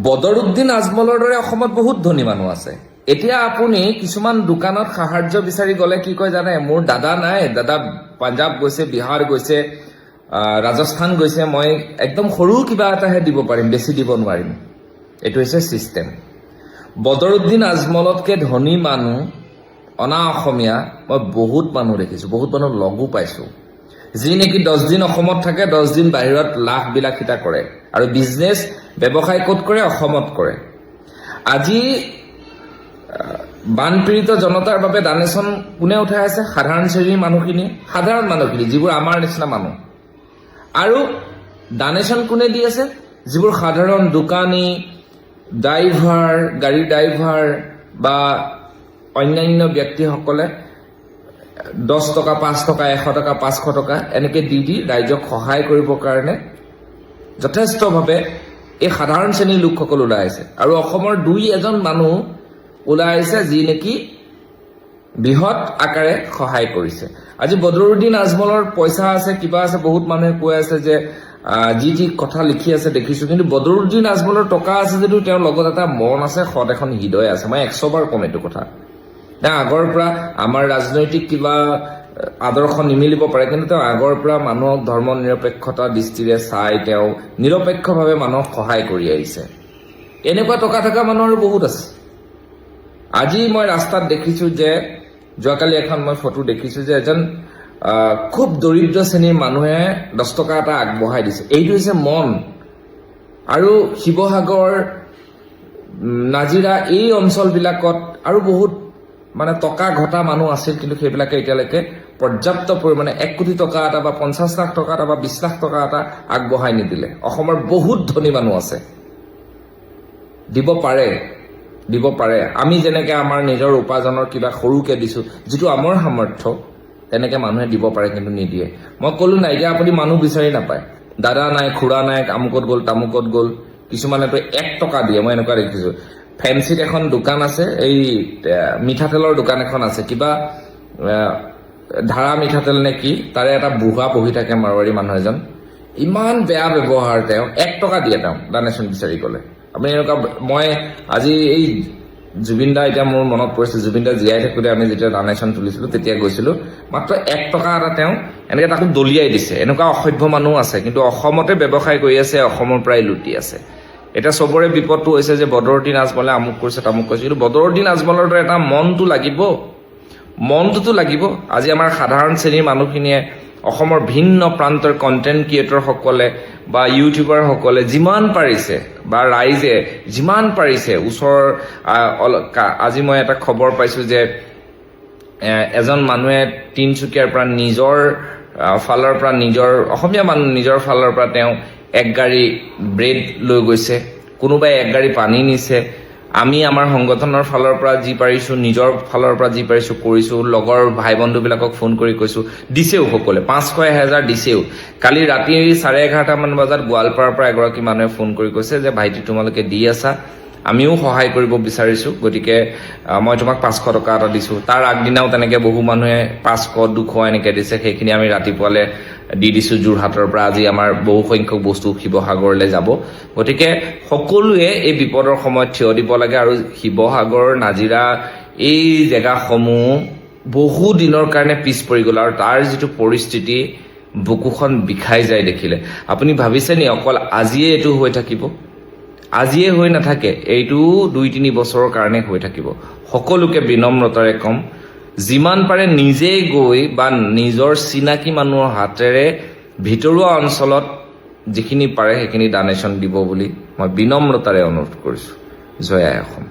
বদৰুদ্দিন আজমলৰ দৰে অসমত বহুত ধনী মানুহ আছে। এতিয়া আপুনি কিছুমান দোকানত সাহায্য বিচাৰি গ'লে কি কয় জানে, মোৰ দাদা নাই, দাদা পাঞ্জাব গৈছে, বিহাৰ গৈছে, ৰাজস্থান গৈছে, মই একদম সৰু কিবা এটাহে দিব পাৰিম, বেছি দিব নোৱাৰিম। এইটো হৈছে ছিষ্টেম। বদৰুদ্দিন আজমলতকৈ ধনী মানুহ অনা অসমীয়া মই বহুত মানুহ দেখিছোঁ, বহুত মানুহ লগো পাইছোঁ, যি নেকি 10 দিন অসমত থাকে, 10 দিন বাহিৰত লাখ বিলাসিতা কৰে আৰু বিজনেছ ব্যৱসায় ক'ত কৰে, অসমত কৰে। আজি বানপীড়িত জনতাৰ বাবে ডনেশ্যন কোনে উঠাই আছে? সাধাৰণ শ্ৰেণীৰ মানুহখিনি, যিবোৰ আমাৰ নিচিনা মানুহ। আৰু ডনেশ্যন কোনে দি আছে? যিবোৰ সাধাৰণ দোকানী, ড্ৰাইভাৰ, গাড়ীৰ ড্ৰাইভাৰ বা অন্যান্য ব্যক্তিসকলে 10 টকা, 5 টকা, 100 টকা, 500 টকা এনেকৈ দি ৰাইজক সহায় কৰিবৰ কাৰণে যথেষ্টভাৱে এই সাধাৰণ শ্ৰেণীৰ লোকসকল ওলাই আহিছে। আৰু অসমৰ 2-1 মানুহ ওলাই আহিছে যি নেকি বৃহৎ আকাৰে সহায় কৰিছে। আজি বদৰুদ্দিন আজমলৰ পইচা আছে, কিবা আছে, বহুত মানুহে কৈ আছে যে যি কথা লিখি আছে দেখিছোঁ, কিন্তু বদৰুদ্দিন আজমলৰ টকা আছে যদিও তেওঁৰ লগত এটা মন আছে, সৎ এখন হৃদয় আছে। মই 100 বাৰ ক'ম এইটো কথা। আগৰ পৰা আমাৰ ৰাজনৈতিক কিবা আদৰ্শ নিমিলিব পাৰে, কিন্তু তেওঁ আগৰ পৰা মানুহক ধৰ্ম নিৰপেক্ষতা দৃষ্টিৰে চাই তেওঁ নিৰপেক্ষভাৱে মানুহক সহায় কৰি আহিছে। এনেকুৱা টকা থকা মানুহৰ বহুত আছে। আজি মই ৰাস্তাত দেখিছোঁ যে, যোৱাকালি এখন মই ফটো দেখিছোঁ যে এজন খুব দৰিদ্ৰ শ্ৰেণীৰ মানুহে 10 টকা এটা আগবঢ়াই দিছে। এইটো হৈছে মন। আৰু শিৱসাগৰ, নাজিৰা এই অঞ্চলবিলাকত আৰু বহুত টকা ঘটা মানুহ আছিল, কিন্তু সেইবিলাকে এতিয়ালৈকে পৰ্যাপ্ত পৰিমাণে 1 কোটি টকা এটা বা 50 লাখ টকা এটা বা 20 লাখ টকা এটা আগবঢ়াই নিদিলে। অসমৰ বহুত ধনী মানুহ আছে, দিব পাৰে। আমি যেনেকৈ আমাৰ নিজৰ উপাৰ্জনৰ কিবা সৰুকৈ দিছোঁ, যিটো আমাৰ সামৰ্থ্য, তেনেকৈ মানুহে দিব পাৰে, কিন্তু নিদিয়ে। মই ক'লো নাই, এতিয়া আপুনি মানুহ বিচাৰি নাপায়। দাদা নাই, খুৰা নাই, আমুকত গ'ল, তামুকত গ'ল। কিছুমানেতো 1 টকা দিয়ে। মই এনেকুৱা দেখিছোঁ। ফেঞ্চিত এখন দোকান আছে, এই মিঠাতেলৰ দোকান এখন আছে, কিবা ধাৰা মিঠাতেল নে কি, তাৰে এটা বুঢ়া বহি থাকে, মাৰোৱাৰী মানুহ এজন। ইমান বেয়া ব্যৱহাৰ। তেওঁ 1 টকা দিয়ে, তেওঁ ডনেশ্যন বিচাৰি গ'লে। আপুনি এনেকুৱা, মই আজি এই জুবিন দা, এতিয়া মোৰ মনত পৰিছে, জুবিন দা জীয়াই থাকোঁতে আমি যেতিয়া ডনেশ্যন তুলিছিলোঁ তেতিয়া গৈছিলোঁ, মাত্ৰ 1 টকা এটা তেওঁ এনেকৈ তাকো দলিয়াই দিছে। এনেকুৱা অসভ্য মানুহ আছে, কিন্তু অসমতে ব্যৱসায় কৰি আছে, অসমৰ পৰাই লুটি আছে। এতিয়া চবৰে বিপদটো হৈছে যে বদৰুদ্দিন আজমলে আমুক কৰিছে, তামুক কৰিছে, কিন্তু বদৰুদ্দিন আজমলৰ দৰে এটা মনটোতো লাগিব। আজি আমাৰ সাধাৰণ শ্ৰেণীৰ মানুহখিনিয়ে, অসমৰ ভিন্ন প্ৰান্তৰ কণ্টেণ্ট ক্ৰিয়েটৰসকলে বা ইউটিউবাৰসকলে যিমান পাৰিছে, বা ৰাইজে যিমান পাৰিছে, আজি মই এটা খবৰ পাইছোঁ যে এজন মানুহে তিনিচুকীয়াৰ পৰা নিজৰ ফালৰ পৰা, অসমীয়া মানুহ নিজৰ ফালৰ পৰা তেওঁ 1 গাড়ী ব্ৰেড লৈ গৈছে, কোনোবাই 1 গাড়ী পানী নিছে। আমি আমাৰ সংগঠনৰ ফালৰ পৰা যি পাৰিছোঁ, নিজৰ ফালৰ পৰা যি পাৰিছোঁ কৰিছোঁ। লগৰ ভাই বন্ধুবিলাকক ফোন কৰি কৈছোঁ, দিছেও সকলোৱে, 500-1000 দিছেও। কালি ৰাতি 11:30 বজাত গোৱালপাৰাৰ পৰা এগৰাকী মানুহে ফোন কৰি কৈছে যে ভাইটি, তোমালোকে দি আছা, আমিও সহায় কৰিব বিচাৰিছোঁ, গতিকে মই তোমাক 500 টকা এটা দিছোঁ। তাৰ আগদিনাও তেনেকৈ বহু মানুহে 500, 200 এনেকৈ দিছে। সেইখিনি আমি ৰাতিপুৱালৈ দি দিছোঁ যোৰহাটৰ পৰা। আজি আমাৰ বহু সংখ্যক বস্তু শিৱসাগৰলৈ যাব। গতিকে সকলোৱে এই বিপদৰ সময়ত থিয় দিব লাগে। আৰু শিৱসাগৰ, নাজিৰা এই জেগাসমূহ বহু দিনৰ কাৰণে পিছ পৰি গ'ল, আৰু তাৰ যিটো পৰিস্থিতি, বুকুখন বিষাই যায় দেখিলে। আপুনি ভাবিছে নি অকল আজিয়ে এইটো হৈ থাকিব? আজিয়ে হৈ নাথাকে, এইটো 2-3 বছৰৰ কাৰণে হৈ থাকিব। সকলোকে বিনম্ৰতাৰে ক'ম, যিমান পাৰে নিজেই গৈ বা নিজৰ চিনাকি মানুহৰ হাতেৰে ভিতৰুৱা অঞ্চলত যিখিনি পাৰে সেইখিনি ডনেশ্যন দিব বুলি মই বিনম্ৰতাৰে অনুৰোধ কৰিছোঁ। জয় আই অসম।